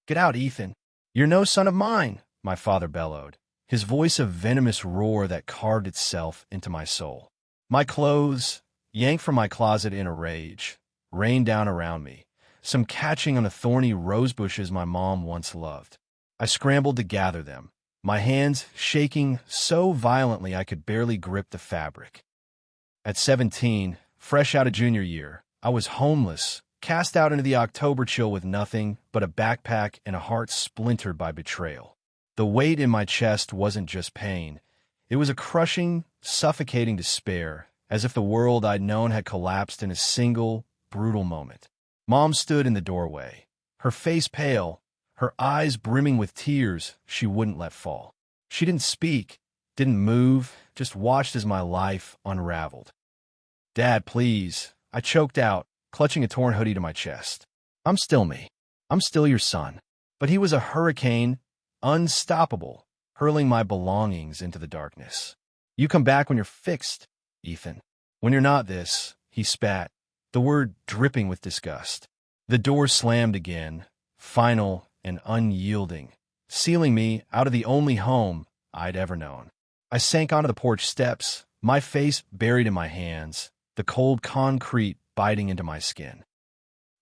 Get out, Ethan. You're no son of mine, my father bellowed, his voice a venomous roar that carved itself into my soul. My clothes, yanked from my closet in a rage, rained down around me, some catching on the thorny rose bushes my mom once loved. I scrambled to gather them, my hands shaking so violently I could barely grip the fabric. At 17, fresh out of junior year, I was homeless, cast out into the October chill with nothing but a backpack and a heart splintered by betrayal. The weight in my chest wasn't just pain. It was a crushing, suffocating despair, as if the world I'd known had collapsed in a single, brutal moment. Mom stood in the doorway, her face pale, her eyes brimming with tears she wouldn't let fall. She didn't speak, didn't move, just watched as my life unraveled. "Dad, please," I choked out, clutching a torn hoodie to my chest. "I'm still me. I'm still your son." But he was a hurricane, unstoppable, hurling my belongings into the darkness. "You come back when you're fixed, Ethan. When you're not this," he spat, the word dripping with disgust. The door slammed again, final and unyielding, sealing me out of the only home I'd ever known. I sank onto the porch steps, my face buried in my hands, the cold concrete biting into my skin.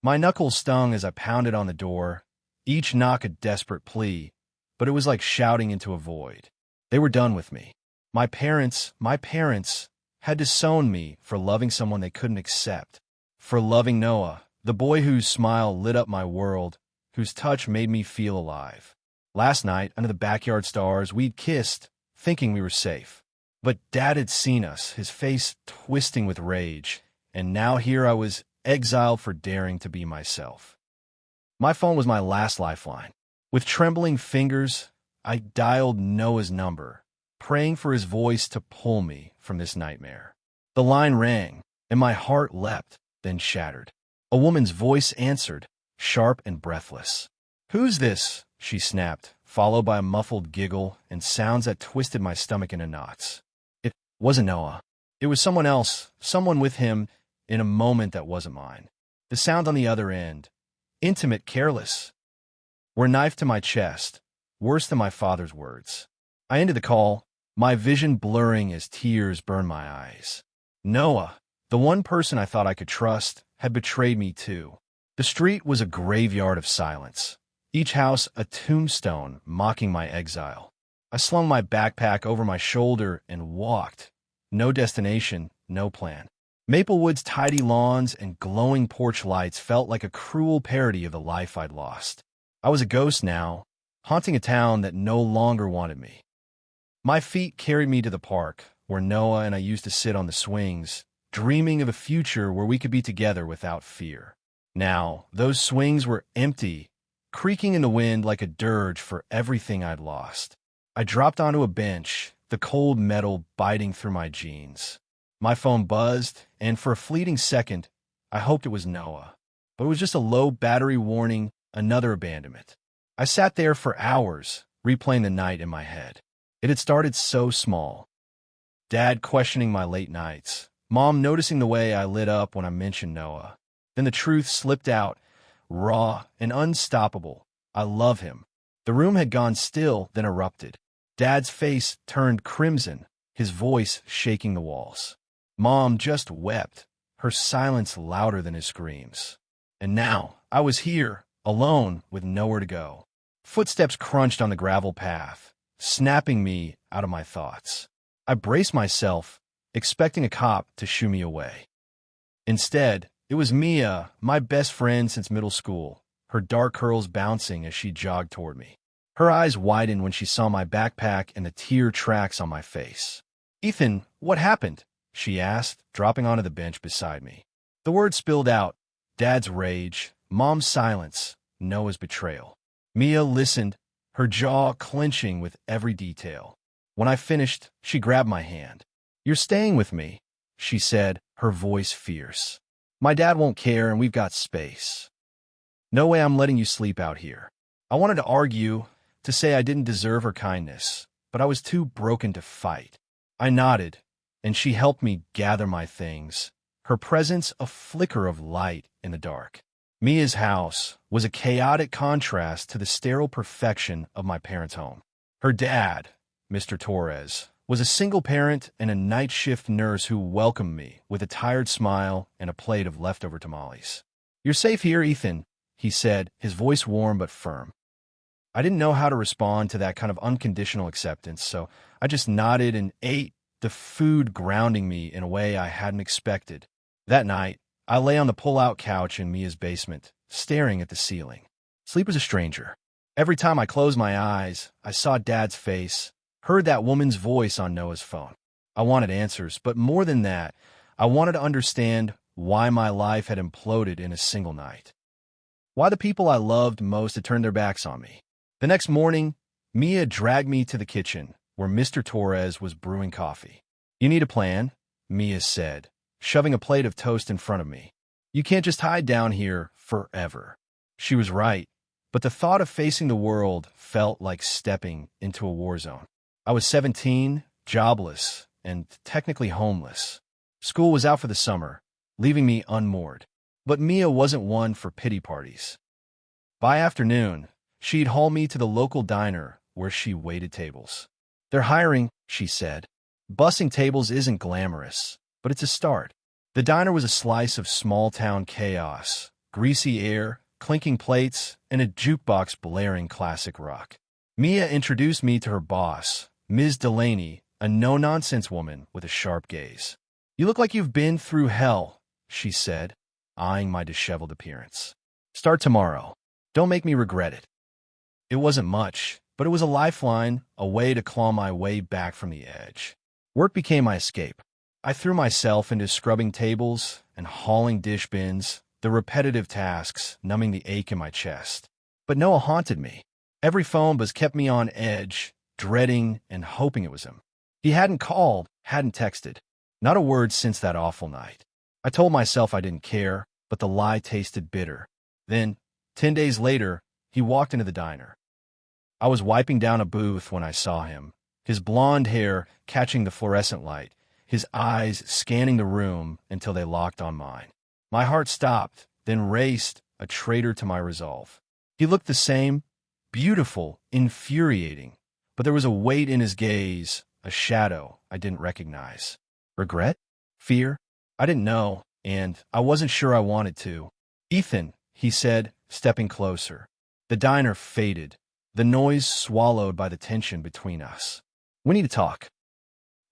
My knuckles stung as I pounded on the door, each knock a desperate plea, but it was like shouting into a void. They were done with me. My parents had disowned me for loving someone they couldn't accept, for loving Noah, the boy whose smile lit up my world, whose touch made me feel alive. Last night, under the backyard stars, we'd kissed, thinking we were safe. But Dad had seen us, his face twisting with rage, and now here I was, exiled for daring to be myself. My phone was my last lifeline. With trembling fingers, I dialed Noah's number, praying for his voice to pull me from this nightmare. The line rang, and my heart leapt, then shattered. A woman's voice answered, sharp and breathless. "Who's this?" she snapped, followed by a muffled giggle and sounds that twisted my stomach into knots. It wasn't Noah. It was someone else, someone with him, in a moment that wasn't mine. The sound on the other end, intimate, careless, were knifed to my chest, worse than my father's words. I ended the call, my vision blurring as tears burned my eyes. Noah, the one person I thought I could trust, had betrayed me too. The street was a graveyard of silence, each house a tombstone mocking my exile. I slung my backpack over my shoulder and walked. No destination, no plan. Maplewood's tidy lawns and glowing porch lights felt like a cruel parody of the life I'd lost. I was a ghost now, haunting a town that no longer wanted me. My feet carried me to the park, where Noah and I used to sit on the swings, dreaming of a future where we could be together without fear. Now, those swings were empty, creaking in the wind like a dirge for everything I'd lost. I dropped onto a bench, the cold metal biting through my jeans. My phone buzzed, and for a fleeting second, I hoped it was Noah. But it was just a low battery warning, another abandonment. I sat there for hours, replaying the night in my head. It had started so small. Dad questioning my late nights, Mom noticing the way I lit up when I mentioned Noah. Then the truth slipped out, raw and unstoppable. I love him. The room had gone still, then erupted. Dad's face turned crimson, his voice shaking the walls. Mom just wept, her silence louder than his screams. And now, I was here, alone, with nowhere to go. Footsteps crunched on the gravel path, snapping me out of my thoughts. I braced myself, expecting a cop to shoo me away. Instead, it was Mia, my best friend since middle school, her dark curls bouncing as she jogged toward me. Her eyes widened when she saw my backpack and the tear tracks on my face. "Ethan, what happened?" she asked, dropping onto the bench beside me. The words spilled out, Dad's rage, Mom's silence, Noah's betrayal. Mia listened, her jaw clenching with every detail. When I finished, she grabbed my hand. "You're staying with me," she said, her voice fierce. "My dad won't care and we've got space. No way I'm letting you sleep out here." I wanted to argue, to say I didn't deserve her kindness, but I was too broken to fight. I nodded, and she helped me gather my things, her presence a flicker of light in the dark. Mia's house, was a chaotic contrast to the sterile perfection of my parents' home. Her dad, Mr. Torres, was a single parent and a night shift nurse who welcomed me with a tired smile and a plate of leftover tamales. "You're safe here, Ethan," he said, his voice warm but firm. I didn't know how to respond to that kind of unconditional acceptance, so I just nodded and ate, the food grounding me in a way I hadn't expected. That night, I lay on the pull-out couch in Mia's basement, staring at the ceiling. Sleep was a stranger. Every time I closed my eyes, I saw Dad's face, heard that woman's voice on Noah's phone. I wanted answers, but more than that, I wanted to understand why my life had imploded in a single night. Why the people I loved most had turned their backs on me. The next morning, Mia dragged me to the kitchen, where Mr. Torres was brewing coffee. "You need a plan," Mia said, shoving a plate of toast in front of me. "You can't just hide down here forever." She was right, but the thought of facing the world felt like stepping into a war zone. I was 17, jobless, and technically homeless. School was out for the summer, leaving me unmoored. But Mia wasn't one for pity parties. By afternoon, she'd haul me to the local diner where she waited tables. "They're hiring," she said. "Bussing tables isn't glamorous, but it's a start." The diner was a slice of small-town chaos, greasy air, clinking plates, and a jukebox blaring classic rock. Mia introduced me to her boss, Ms. Delaney, a no-nonsense woman with a sharp gaze. "You look like you've been through hell," she said, eyeing my disheveled appearance. "Start tomorrow. Don't make me regret it." It wasn't much, but it was a lifeline, a way to claw my way back from the edge. Work became my escape. I threw myself into scrubbing tables and hauling dish bins, the repetitive tasks numbing the ache in my chest. But Noah haunted me. Every phone buzz kept me on edge, dreading and hoping it was him. He hadn't called, hadn't texted. Not a word since that awful night. I told myself I didn't care, but the lie tasted bitter. Then, 10 days later, he walked into the diner. I was wiping down a booth when I saw him, his blonde hair catching the fluorescent light, his eyes scanning the room until they locked on mine. My heart stopped, then raced, a traitor to my resolve. He looked the same, beautiful, infuriating, but there was a weight in his gaze, a shadow I didn't recognize. Regret? Fear? I didn't know, and I wasn't sure I wanted to. "Ethan," he said, stepping closer. The diner faded, the noise swallowed by the tension between us. "We need to talk."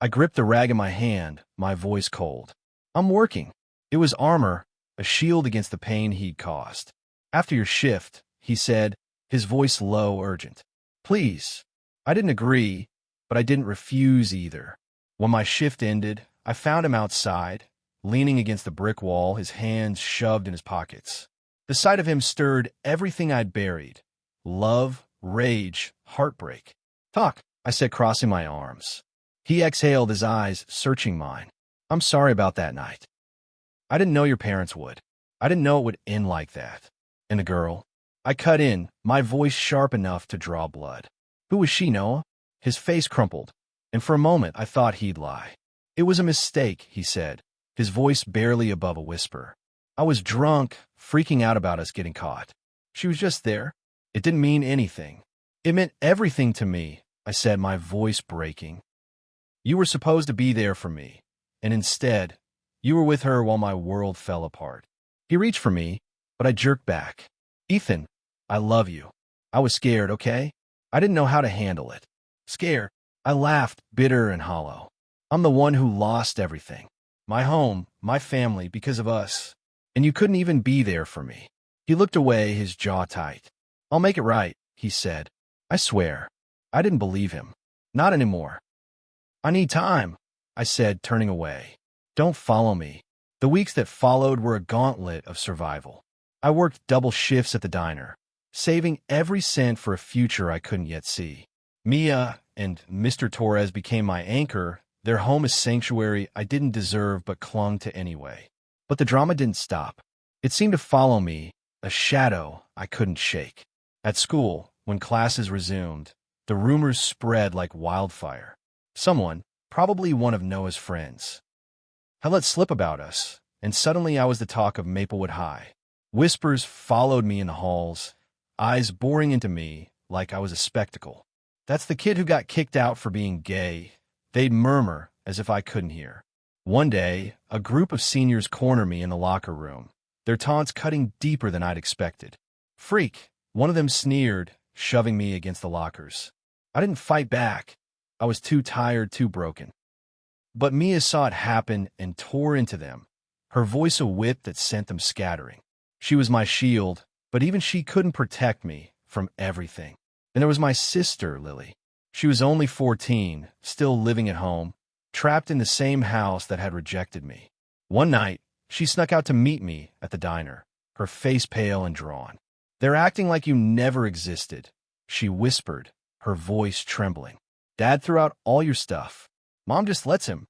I gripped the rag in my hand, my voice cold. "I'm working." It was armor, a shield against the pain he'd caused. "After your shift," he said, his voice low, urgent. "Please." I didn't agree, but I didn't refuse either. When my shift ended, I found him outside, leaning against the brick wall, his hands shoved in his pockets. The sight of him stirred everything I'd buried. Love, rage, heartbreak. "Talk," I said, crossing my arms. He exhaled, his eyes searching mine. "I'm sorry about that night. I didn't know your parents would. I didn't know it would end like that." "And the girl?" I cut in, my voice sharp enough to draw blood. "Who was she, Noah?" His face crumpled, and for a moment I thought he'd lie. "It was a mistake," he said, his voice barely above a whisper. "I was drunk, freaking out about us getting caught. She was just there. It didn't mean anything." "It meant everything to me," I said, my voice breaking. "You were supposed to be there for me, and instead, you were with her while my world fell apart." He reached for me, but I jerked back. "Ethan, I love you." I was scared, okay? I didn't know how to handle it. Scared. I laughed, bitter and hollow. "I'm the one who lost everything. My home, my family, because of us. And you couldn't even be there for me." He looked away, his jaw tight. "I'll make it right," he said. I swear. I didn't believe him. Not anymore. "I need time," I said, turning away. "Don't follow me." The weeks that followed were a gauntlet of survival. I worked double shifts at the diner, saving every cent for a future I couldn't yet see. Mia and Mr. Torres became my anchor, their home a sanctuary I didn't deserve but clung to anyway. But the drama didn't stop. It seemed to follow me, a shadow I couldn't shake. At school, when classes resumed, the rumors spread like wildfire. Someone, probably one of Noah's friends, had let slip about us, and suddenly I was the talk of Maplewood High. Whispers followed me in the halls, eyes boring into me like I was a spectacle. "That's the kid who got kicked out for being gay," they'd murmur as if I couldn't hear. One day, a group of seniors corner me in the locker room, their taunts cutting deeper than I'd expected. "Freak," one of them sneered, shoving me against the lockers. I didn't fight back. I was too tired, too broken. But Mia saw it happen and tore into them, her voice a whip that sent them scattering. She was my shield, but even she couldn't protect me from everything. And there was my sister, Lily. She was only 14, still living at home, trapped in the same house that had rejected me. One night, she snuck out to meet me at the diner, her face pale and drawn. "They're acting like you never existed," she whispered, her voice trembling. "Dad threw out all your stuff. Mom just lets him."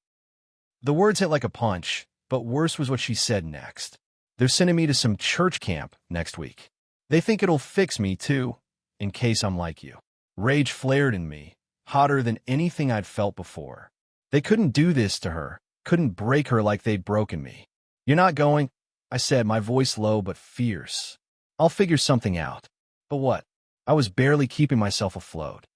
The words hit like a punch, but worse was what she said next. "They're sending me to some church camp next week. They think it'll fix me, too, in case I'm like you." Rage flared in me, hotter than anything I'd felt before. They couldn't do this to her, couldn't break her like they'd broken me. "You're not going," I said, my voice low but fierce. "I'll figure something out." But what? I was barely keeping myself afloat.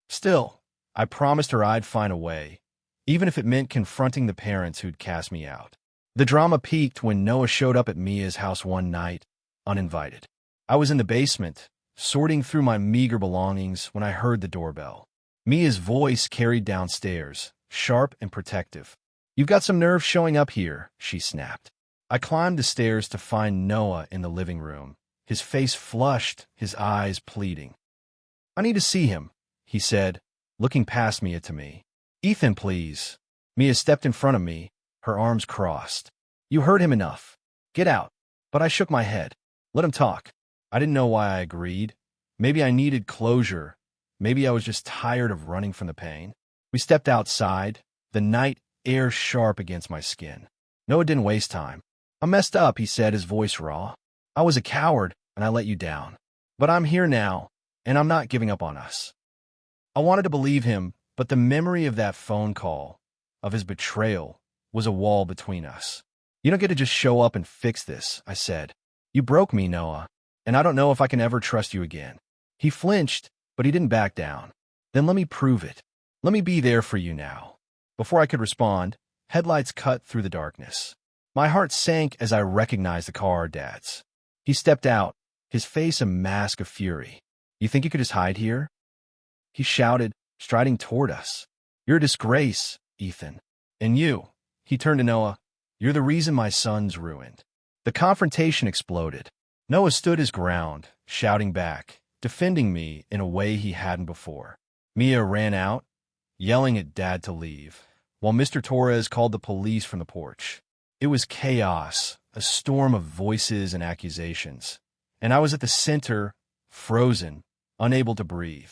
Still, I promised her I'd find a way, even if it meant confronting the parents who'd cast me out. The drama peaked when Noah showed up at Mia's house one night, uninvited. I was in the basement, sorting through my meager belongings when I heard the doorbell. Mia's voice carried downstairs, sharp and protective. "You've got some nerve showing up here," she snapped. I climbed the stairs to find Noah in the living room, his face flushed, his eyes pleading. "I need to see him," he said, looking past Mia to me. "Ethan, please." Mia stepped in front of me, her arms crossed. "You heard him enough. Get out." But I shook my head. "Let him talk." I didn't know why I agreed. Maybe I needed closure. Maybe I was just tired of running from the pain. We stepped outside, the night air sharp against my skin. Noah didn't waste time. "I messed up," he said, his voice raw. "I was a coward, and I let you down. But I'm here now, and I'm not giving up on us." I wanted to believe him, but the memory of that phone call, of his betrayal, was a wall between us. "You don't get to just show up and fix this," I said. "You broke me, Noah, and I don't know if I can ever trust you again." He flinched, but he didn't back down. "Then let me prove it. Let me be there for you now." Before I could respond, headlights cut through the darkness. My heart sank as I recognized the car, Dad's. He stepped out, his face a mask of fury. "You think you could just hide here?" he shouted, striding toward us. "You're a disgrace, Ethan. And you," he turned to Noah, "you're the reason my son's ruined." The confrontation exploded. Noah stood his ground, shouting back, defending me in a way he hadn't before. Mia ran out, yelling at Dad to leave, while Mr. Torres called the police from the porch. It was chaos, a storm of voices and accusations, and I was at the center, frozen, unable to breathe.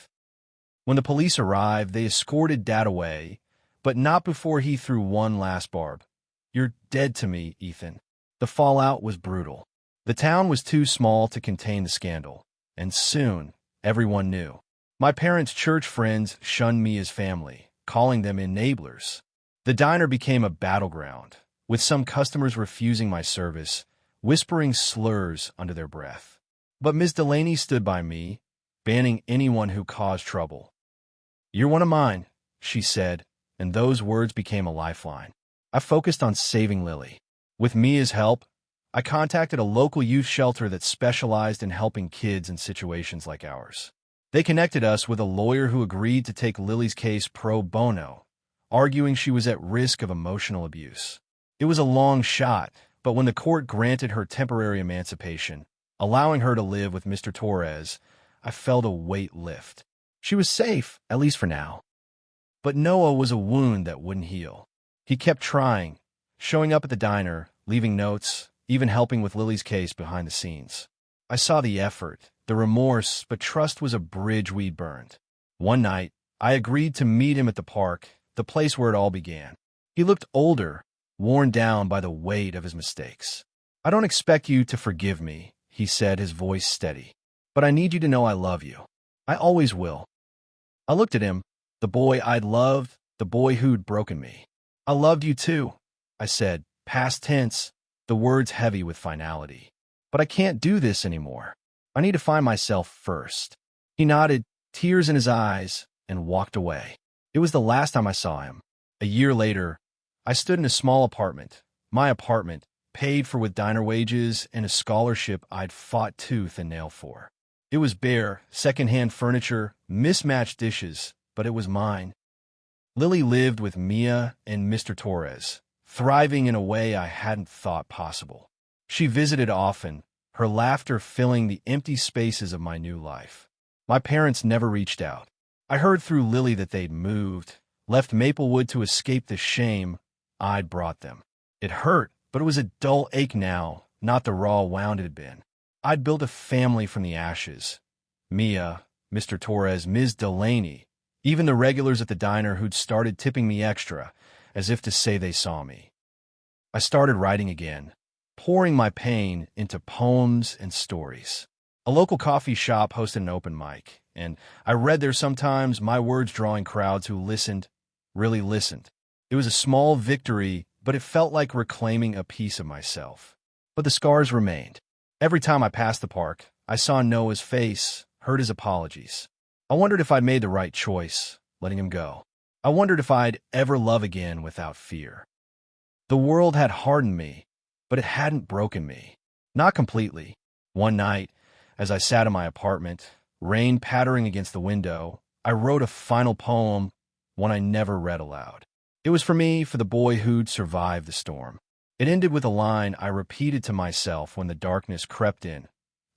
When the police arrived, they escorted Dad away, but not before he threw one last barb. "You're dead to me, Ethan." The fallout was brutal. The town was too small to contain the scandal, and soon everyone knew. My parents' church friends shunned me as family, calling them enablers. The diner became a battleground, with some customers refusing my service, whispering slurs under their breath. But Ms. Delaney stood by me, banning anyone who caused trouble. "You're one of mine," she said, and those words became a lifeline. I focused on saving Lily. With Mia's help, I contacted a local youth shelter that specialized in helping kids in situations like ours. They connected us with a lawyer who agreed to take Lily's case pro bono, arguing she was at risk of emotional abuse. It was a long shot, but when the court granted her temporary emancipation, allowing her to live with Mr. Torres, I felt a weight lift. She was safe, at least for now. But Noah was a wound that wouldn't heal. He kept trying, showing up at the diner, leaving notes, even helping with Lily's case behind the scenes. I saw the effort, the remorse, but trust was a bridge we'd burned. One night, I agreed to meet him at the park, the place where it all began. He looked older, worn down by the weight of his mistakes. "I don't expect you to forgive me," he said, his voice steady. "But I need you to know I love you. I always will." I looked at him, the boy I'd loved, the boy who'd broken me. "I loved you too," I said, past tense, the words heavy with finality. But I can't do this anymore. I need to find myself first. He nodded, tears in his eyes, and walked away. It was the last time I saw him. A year later, I stood in a small apartment, my apartment, paid for with diner wages and a scholarship I'd fought tooth and nail for. It was bare, second-hand furniture, mismatched dishes, but it was mine. Lily lived with Mia and Mr. Torres, thriving in a way I hadn't thought possible. She visited often, her laughter filling the empty spaces of my new life. My parents never reached out. I heard through Lily that they'd moved, left Maplewood to escape the shame I'd brought them. It hurt, but it was a dull ache now, not the raw wound it had been. I'd built a family from the ashes. Mia, Mr. Torres, Ms. Delaney, even the regulars at the diner who'd started tipping me extra, as if to say they saw me. I started writing again, pouring my pain into poems and stories. A local coffee shop hosted an open mic, and I read there sometimes, my words drawing crowds who listened, really listened. It was a small victory, but it felt like reclaiming a piece of myself. But the scars remained. Every time I passed the park, I saw Noah's face, heard his apologies. I wondered if I'd made the right choice, letting him go. I wondered if I'd ever love again without fear. The world had hardened me, but it hadn't broken me. Not completely. One night, as I sat in my apartment, rain pattering against the window, I wrote a final poem, one I never read aloud. It was for me, for the boy who'd survived the storm. It ended with a line I repeated to myself when the darkness crept in.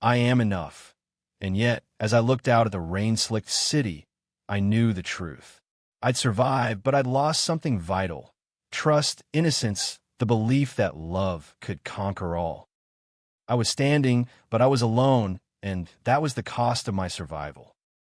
I am enough. And yet, as I looked out at the rain-slicked city, I knew the truth. I'd survived, but I'd lost something vital. Trust, innocence, the belief that love could conquer all. I was standing, but I was alone, and that was the cost of my survival.